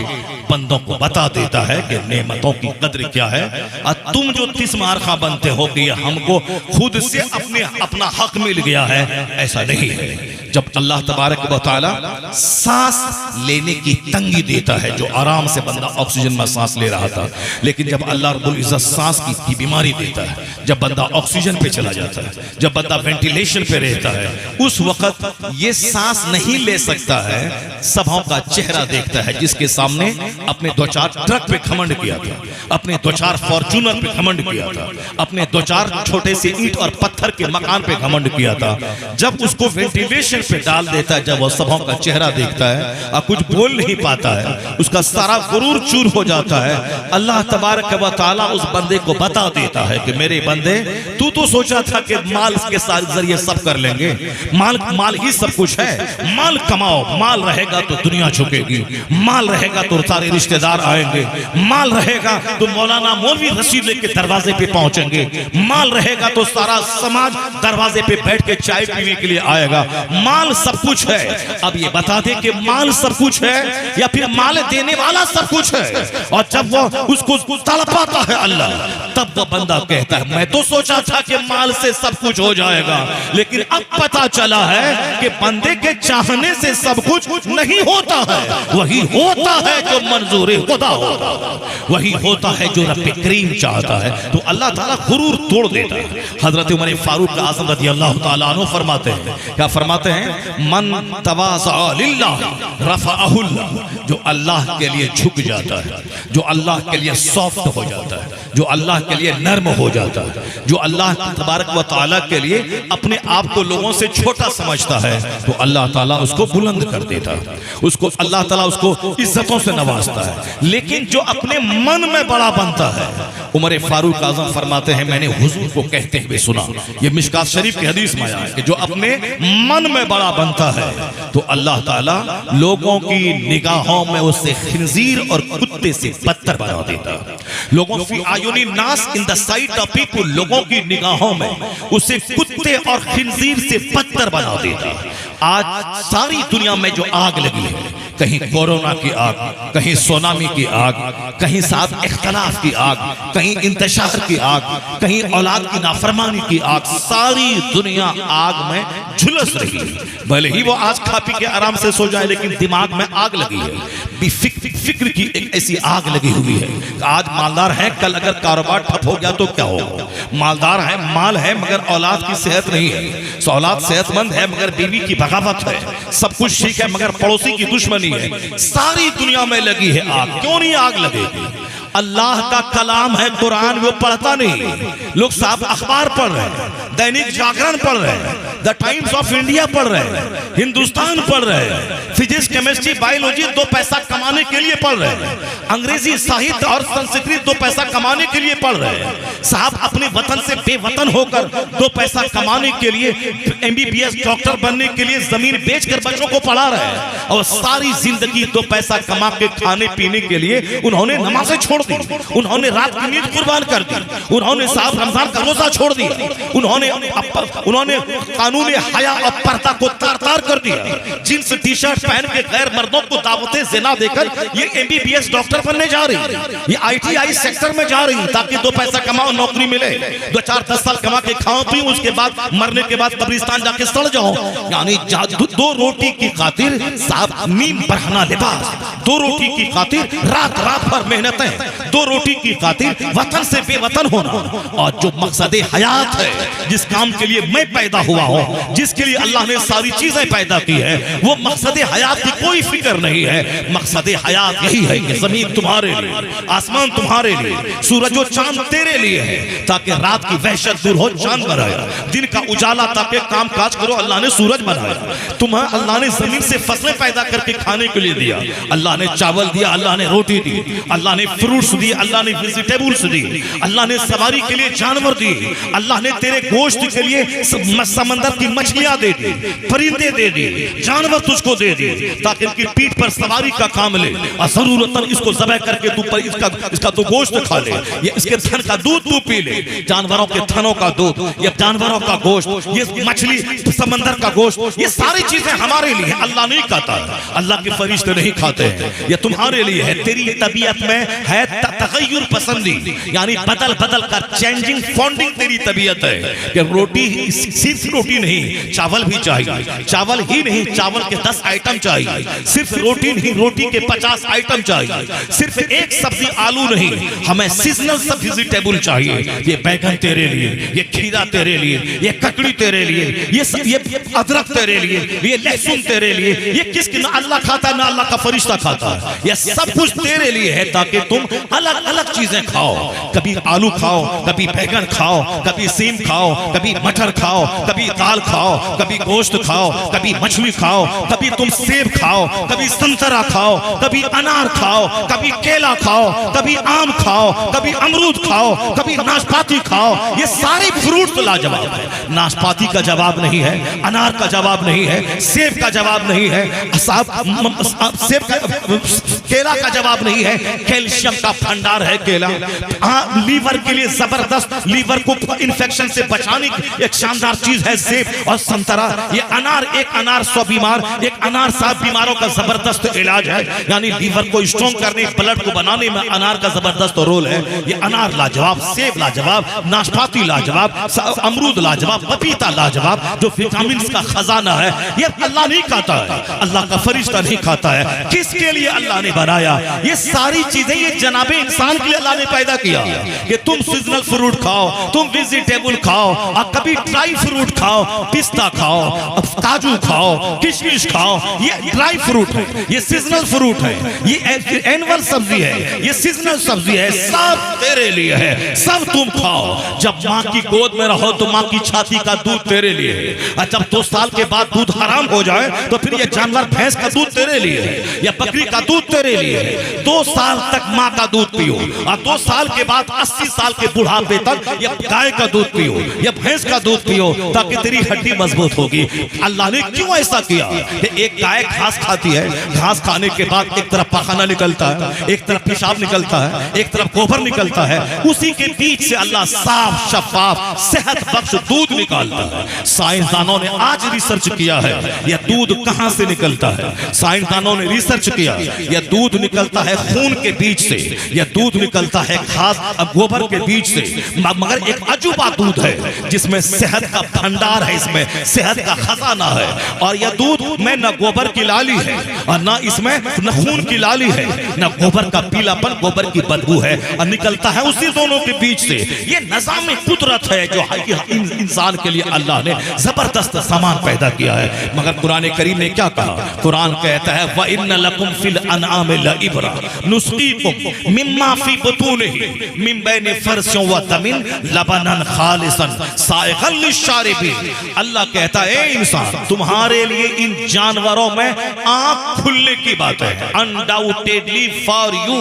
बंदों को बता देता है कि नेमतों की कद्र क्या है। और तुम जो तिस्मारखा बनते हो कि हमको खुद से अपना हक मिल गया है, ऐसा नहीं है। जब अल्लाह तबारक व तआला सांस लेने की तंगी देता है, जो आराम से बंदा ऑक्सीजन में सांस ले रहा था, लेकिन जब अल्लाह रब्बुल इज्जत सांस की बीमारी देता है, जब बंदा ऑक्सीजन पे चला जाता है, जब बंदा वेंटिलेशन पे रहता है, उस वक्त ये सांस नहीं ले सकता है। सभाओं का चेहरा देखता है जिसके सामने अपने 2-4 ट्रक पे घमंड किया था, अपने 2-4 फॉर्च्यूनर पे घमंड किया था, अपने 2-4 छोटे से ईंट और पत्थर के मकान पे घमंड किया था। जब उसको वेंटिलेशन पे डाल देता है, जब वो सभाओं का चेहरा देखता है और कुछ बोल नहीं पाता है, उसका सारा गुरूर चूर हो जाता है। अल्लाह तबारक व तआला उस बंदे को बता देता है कि मेरे बंदे तू तो सोचा था कि माल के जरिए सब कर लेंगे, माल ही सब कुछ है, माल कमाओ, माल रहेगा तो दुनिया झुकेगी, माल रहेगा तो सारे रिश्तेदार आएंगे, माल रहेगा तो मौलाना मौलवी रसीद लेके दरवाजे पे पहुंचेंगे, माल रहेगा तो सारा समाज दरवाजे पे बैठ के चाय पीने के लिए आएगा, माल सब कुछ है। अब ये बता दे कि माल सब कुछ है या फिर माल देने वाला सब कुछ है। और जब वो उसको तड़पाता है अल्लाह, तब वो बंदा कहता है मैं तो सोचा था कि माल से सब कुछ हो जाएगा, लेकिन अब पता चला है कि बंदे के चाहने से सब कुछ नहीं होता है। वही होता है जो मंजूर खुदा होता है, वही होता है जो रब करीम चाहता है। तो अल्लाह ताला गुरूर तोड़ देता है। हजरत उमर फारूक आज़म रज़ी अल्लाह ताला अन्हु फरमाते हैं, क्या फरमाते हैं, मन तवाज़ा लिल्लाह रफ़अहुल्लाह, जो अल्लाह के लिए झुक जाता है, जो अल्लाह के लिए सॉफ्ट हो जाता है, जो अल्लाह के लिए नर्म हो जाता है, जो अल्लाह तबारक व तआला के लिए अपने आप को लोगों से छोटा समझता है, तो अल्लाह ताला उसको बुलंद कर देता है, उसको अल्लाह ताला उसको इज्जतों से नवाजता है। लेकिन जो अपने मन में बड़ा बनता है, उमर फारूक आज़म फरमाते हैं मैंने हुजूर को कहते हुए सुना, ये मिशकात शरीफ की हदीस में आया है कि जो अपने मन में बड़ा बनता है तो अल्लाह ताला लोगों की निगाहों में उसे खिंजीर और कुत्ते से बदतर बना देता है। लोगों की आयुनी नास in the site of people, लोगों की निगाहों में उसे कुत्ते और खिंजीर से बदतर बना देता है। आज सारी दुनिया में जो आग लगी है, कहीं कोरोना की आग, कहीं सुनामी की आग, कहीं साथ इख्तलाफ की आग, कहीं इंतशार की आग, कहीं औलाद की नाफरमानी की आग, सारी दुनिया आग में झुलस रही है। भले ही वो आज खा पी के आराम से सो जाए, लेकिन दिमाग में आग लगी है, फिक्र की एक ऐसी आग लगी हुई है। आज मालदार है, कल अगर कारोबार ठप हो गया तो क्या होगा। मालदार है, माल है, मगर औलाद की सेहत नहीं है। औलाद सेहतमंद है मगर बीवी की बगावत है, सब कुछ ठीक है मगर पड़ोसी की दुश्मनी है। सारी दुनिया में लगी है आग। क्यों नहीं आग लगेगी? अल्लाह का कलाम है कुरान, वो पढ़ता नहीं। लोग साफ अखबार पढ़ रहे हैं, दैनिक जागरण पढ़ रहे हैं, द टाइम्स ऑफ इंडिया पढ़ रहे हैं, हिंदुस्तान पढ़ रहे हैं, फिजिक्स केमिस्ट्री बायोलॉजी 2 पैसा कमाने के लिए पढ़ रहे हैं, अंग्रेजी साहित्य और संस्कृत 2 पैसा कमाने के लिए पढ़ रहे हैं। साहब अपने वतन से बेवतन होकर 2 पैसा कमाने के लिए, एमबीबीएस डॉक्टर बनने के लिए जमीन बेचकर बच्चों को पढ़ा रहे हैं, और सारी जिंदगी 2 पैसा कमा के खाने पीने के लिए उन्होंने नमाजें छोड़ दी, उन्होंने रात की नींद कुर्बान कर दी, उन्होंने साहब रमजान का रोजा छोड़ दिया, उन्होंने कानून हया और पर्दा को तार-तार कर दिया। जींस टी शर्ट पहन के गैर मर्दों को दावतें ज़िना देकर ये एमबीबीएस डॉक्टर बनने जा रही है, ये आईटीआई सेक्टर में जा रही है ताकि 2 पैसा कमाओ, नौकरी मिले, 2-4-10 साल कमा के खाओ पियो, उसके बाद मरने के बाद कब्रिस्तान जाके सड़ जाओ। यानी 2 रोटी की खातिर साहब नीम बढ़ाना लिबास, 2 रोटी की खातिर रात भर मेहनतें, 2 रोटी की खातिर वतन से बेवतन होना। और जो मकसद हयात है, जिस काम के लिए मैं पैदा हुआ हूं, जिसके लिए अल्लाह ने सारी चीजें पैदा की है, वो मकसद हयात की कोई फिक्र नहीं है। मकसद हयात यही है कि जमीन तुम्हारे लिए, आसमान तुम्हारे लिए, सूरज और चांद तेरे लिए है, ताकि रात की वहशत दूर हो, चांद बनाया, दिन का उजाला ताकि काम काज करो, अल्लाह ने सूरज बनाया। तुम्हें अल्लाह ने जमीन से फसलें पैदा करके खाने के लिए दिया, अल्लाह ने चावल दिया, अल्लाह ने रोटी दी, अल्लाह ने फ्रूट्स दिए, अल्लाह ने वेजिटेबल्स दी, अल्लाह ने सवारी के लिए जानवर दिए, अल्लाह ने तेरे गोश्त के लिए समंदर की मछलियां दे दी, परिंदे दे दिए, जानवर तुझको दे दिए ताकि इनकी पीठ पर सवारी का काम ले, और जरूरतन इसको ज़बह करके तू इसका तो गोश्त खा ले, ये इसके थन का दूध तू पी ले, जानवरों के थनों का दूध, ये जानवरों का गोश्त, ये मछली समंदर का गोश्त, ये सारी चीजें हमारे लिए, अल्लाह नहीं खाता, अल्लाह के फरिश्ते नहीं खाते हैं, ये तुम्हारे लिए है। तेरी तबीयत में है तगय्युर पसंदी, यानी बदल बदल कर चेंजिंग फॉन्डिंग तेरी तबीयत है कि रोटी, सिर्फ रोटी नहीं, चावल भी चाहिए, चावल ही नहीं, चावल के 10 आइटम चाहिए, सिर्फ रोटी नहीं, रोटी के 50 आइटम चाहिए, सिर्फ एक सब्जी आलू नहीं, हमें सीजनल सब वेजिटेबल चाहिए। ये बैगन तेरे लिए, ये खीरा तेरे लिए, ये ककड़ी तेरे लिए, ये अदरक तेरे लिए, ये लहसुन तेरे लिए, ये किसकी ना अल्लाह खाता ना अल्लाह का फरिश्ता खाता, ये सब कुछ तेरे लिए है ताकि तुम अलग अलग चीजें खाओ, कभी आलू खाओ, कभी बैगन खाओ, कभी सेम खाओ, कभी मटर खाओ, कभी दाल खाओ, कभी गोश्त खाओ, कभी मछली खाओ, कभी तुम सेब खाओ, कभी संतरा खाओ, कभी अनार खाओ, कभी केला खाओ, कभी आम खाओ, कभी अमरूद खाओ, कभी नाशपाती खाओ। ये सारे फ्रूट लाजवाब है, नाशपाती का जवाब नहीं है, अनार का जवाब नहीं है, सेब का जवाब नहीं है, सेब का केला का जवाब नहीं है, कैल्शियम का भंडार है केला, लीवर के लिए जबरदस्त, लीवर को इन्फेक्शन से बचाने की एक शानदार चीज है सेब और संतरा। ये अनार, एक अनार 100 बीमार, एक अनार 7 बीमारों का जबरदस्त इलाज है, यानी लीवर को स्ट्रॉन्ग करने, ब्लड को बनाने में अनार का जबरदस्त रोल है। ये अनार लाजवाब, सेब लाजवाब, नाशपाती लाजवाब, अमरूद लाजवाब, पपीता लाजवाब, जो विटामिन का खजाना है, ये अल्लाह नहीं खाता है, अल्लाह का फरिश्ता नहीं खाता है। किसके लिए अल्लाह ने बनाया ये सारी चीजें? ये जनाबे इंसान के लिए अल्लाह ने पैदा किया कि तुम सीजनल फ्रूट खाओ, तुम वेजिटेबल खाओ, और कभी ड्राई फ्रूट खाओ, पिस्ता खाओ, काजू खाओ, किशमिश खाओ, ये ड्राई फ्रूट है, ये सीजनल फ्रूट है, ये एनुअल सब्जी है, ये सीजनल सब्जी है, सब तेरे लिए है, सब तुम खाओ। जब माँ की गोद में रहो तो माँ की छाती का दूध तेरे लिए है, और जब 2 साल के बाद दूध हराम हो जाए तो फिर ये जानवर भैंस का दूध तेरे लिए है, या बकरी का दूध तेरे लिए है। 2 साल तक माँ का दूध पियो, और 2 साल के बाद 80 साल के बुढ़ापे तक ये गाय का दूध पियो, या भैंस का दूध पियो, ताकि तेरी हड्डी मजबूत होगी। अल्लाह ने क्यों ऐसा किया कि एक गाय घास खाती है, घास खाने के बाद एक तरफ पखाना निकलता है, एक तरफ पेशाब निकलता है, एक तरफ गोबर निकलता है, उसी के बीच से अल्लाह साफ शफाफ सेहत बख्श दूध निकालता है। साइंसदानों ने आज रिसर्च किया है यह दूध कहां से निकलता है। साइंसदानों ने रिसर्च किया, यह दूध निकलता है खून के बीच से, यह दूध निकलता है घास गोबर के बीच से, मगर एक अजूबा दूध है जिसमें सेहत का भंडार है, इसमें सेहत का खजाना है। और यह दूध में न गोबर की लाली है और न इसमें न खून की लाली है, न गोबर का पीलापन, गोबर की बदबू है, और निकलता है उसी दोनों के बीच से। ये निज़ाम कुदरत है जो इंसान के लिए अल्लाह ने जबरदस्त सामान पैदा किया है। मगर कुरान करीम ने क्या कहा? कुरान कहता है व इन्न लकुम फिल अनआम लइब्रा नुस्कीकुम मिम्मा फी बुतूनिही मिन बैनि फरसिन व दमिन लबनन खालिसन साइगल लिशारिबीन। अल्लाह कहता है ए इंसान, तुम्हारे लिए इन जानवरों में आंख खुलने की बात है। Undoubtedly for you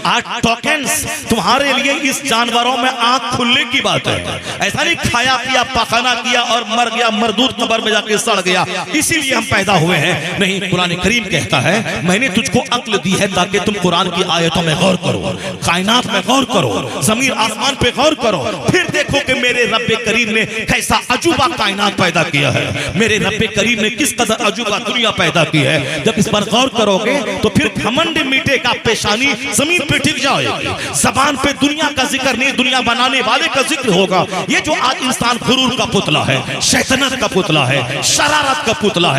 are tokens, तुम्हारे लिए इस जानवरों में आंख खुलने की बात है। ऐसा नहीं खाया पिया पखाना किया और मर गया, मरदूद कब्र में जाके सड़ गया, इसीलिए हम पैदा हुए हैं। नहीं, कुरान करीम कहता है मैंने तुझको अक्ल दी है ताकि तुम कुरान की आयतों में गौर करो, कायनात में गौर करो, जमीन आसमान पे गौर करो, फिर देखो कि मेरे रब्बे करीम ने कैसा अजूबा कायनात पैदा किया है, मेरे रब्बे करीम ने किस कदर अजूबा दुनिया पैदा की है। जब इस पर गौर करोगे तो फिर घमंड मिटेगा, पेशानी जमीन पे टिक जाएगी, जबान पे दुनिया का जिक्र नहीं, दुनिया बनाने वाले का जिक्र होगा। ये जो आज इंसान गुरूर का पुतला है, शैतानत का पुतला है, शरारत का पुतला है,